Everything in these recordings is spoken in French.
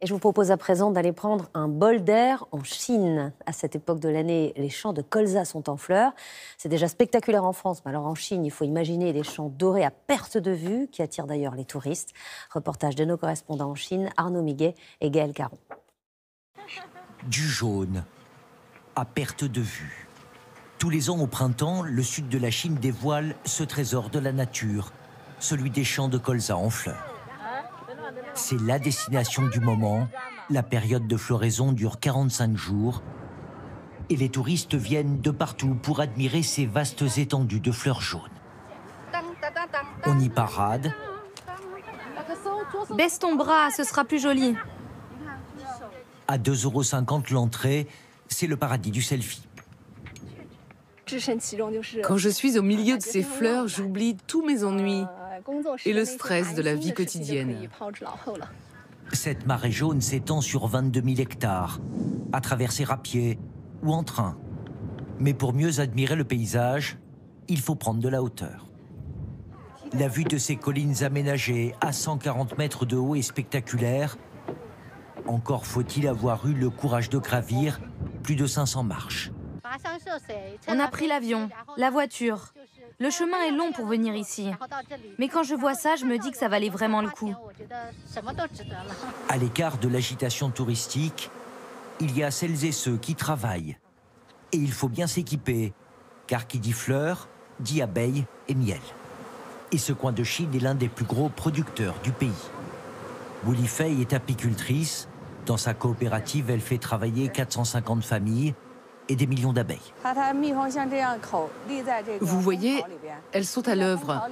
Et je vous propose à présent d'aller prendre un bol d'air en Chine. À cette époque de l'année, les champs de colza sont en fleurs. C'est déjà spectaculaire en France, mais alors en Chine, il faut imaginer des champs dorés à perte de vue, qui attirent d'ailleurs les touristes. Reportage de nos correspondants en Chine, Arnaud Miguet et Gaël Caron. Du jaune, à perte de vue. Tous les ans au printemps, le sud de la Chine dévoile ce trésor de la nature, celui des champs de colza en fleurs. C'est la destination du moment. La période de floraison dure 45 jours. Et les touristes viennent de partout pour admirer ces vastes étendues de fleurs jaunes. On y parade. Baisse ton bras, ce sera plus joli. À 2,50 € l'entrée, c'est le paradis du selfie. Quand je suis au milieu de ces fleurs, j'oublie tous mes ennuis et le stress de la vie quotidienne. Cette marée jaune s'étend sur 22 000 hectares, à traverser à pied ou en train. Mais pour mieux admirer le paysage, il faut prendre de la hauteur. La vue de ces collines aménagées à 140 mètres de haut est spectaculaire. Encore faut-il avoir eu le courage de gravir plus de 500 marches. On a pris l'avion, la voiture. Le chemin est long pour venir ici. Mais quand je vois ça, je me dis que ça valait vraiment le coup. À l'écart de l'agitation touristique, il y a celles et ceux qui travaillent. Et il faut bien s'équiper, car qui dit fleurs, dit abeilles et miel. Et ce coin de Chine est l'un des plus gros producteurs du pays. Wu Lifei est apicultrice. Dans sa coopérative, elle fait travailler 450 familles et des millions d'abeilles. Vous voyez, elles sont à l'œuvre.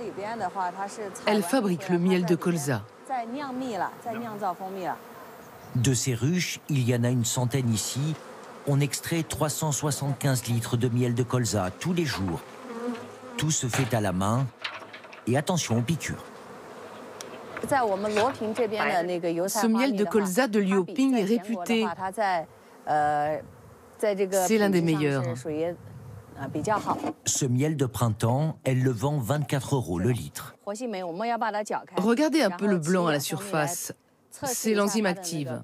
Elles fabriquent le miel de colza. De ces ruches, il y en a une centaine ici. On extrait 375 litres de miel de colza tous les jours. Tout se fait à la main. Et attention aux piqûres. Ce miel de colza de Liuping est réputé. C'est l'un des meilleurs. Ce miel de printemps, elle le vend 24 € le litre. Regardez un peu le blanc à la surface. C'est l'enzyme active.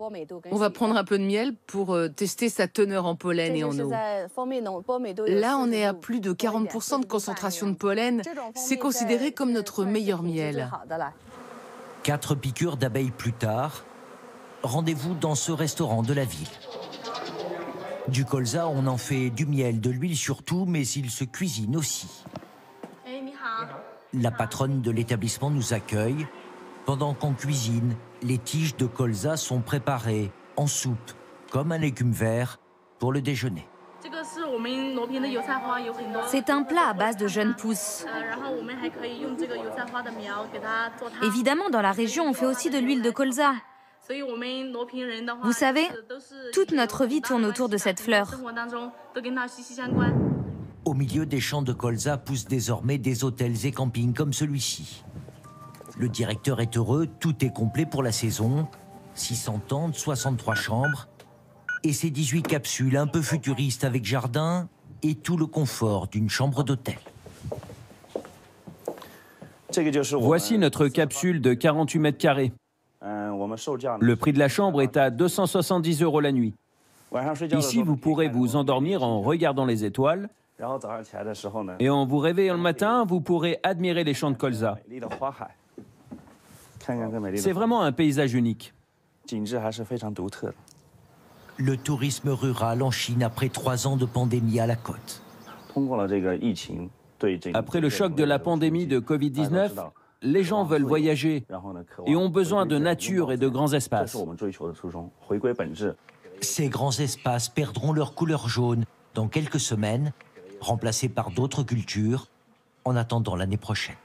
On va prendre un peu de miel pour tester sa teneur en pollen et en eau. Là, on est à plus de 40% de concentration de pollen. C'est considéré comme notre meilleur miel. 4 piqûres d'abeilles plus tard, rendez-vous dans ce restaurant de la ville. Du colza, on en fait du miel, de l'huile surtout, mais il se cuisine aussi. La patronne de l'établissement nous accueille. Pendant qu'on cuisine, les tiges de colza sont préparées en soupe, comme un légume vert, pour le déjeuner. C'est un plat à base de jeunes pousses. Évidemment, dans la région, on fait aussi de l'huile de colza. Vous savez, toute notre vie tourne autour de cette fleur. Au milieu des champs de colza poussent désormais des hôtels et campings comme celui-ci. Le directeur est heureux, tout est complet pour la saison. 600 tentes, 63 chambres et ces 18 capsules un peu futuristes avec jardin et tout le confort d'une chambre d'hôtel. Voici notre capsule de 48 mètres carrés. Le prix de la chambre est à 270 € la nuit. Ici, vous pourrez vous endormir en regardant les étoiles. Et en vous réveillant le matin, vous pourrez admirer les champs de colza. C'est vraiment un paysage unique. Le tourisme rural en Chine après 3 ans de pandémie à la côte. Après le choc de la pandémie de Covid-19, les gens veulent voyager et ont besoin de nature et de grands espaces. Ces grands espaces perdront leur couleur jaune dans quelques semaines, remplacés par d'autres cultures, en attendant l'année prochaine.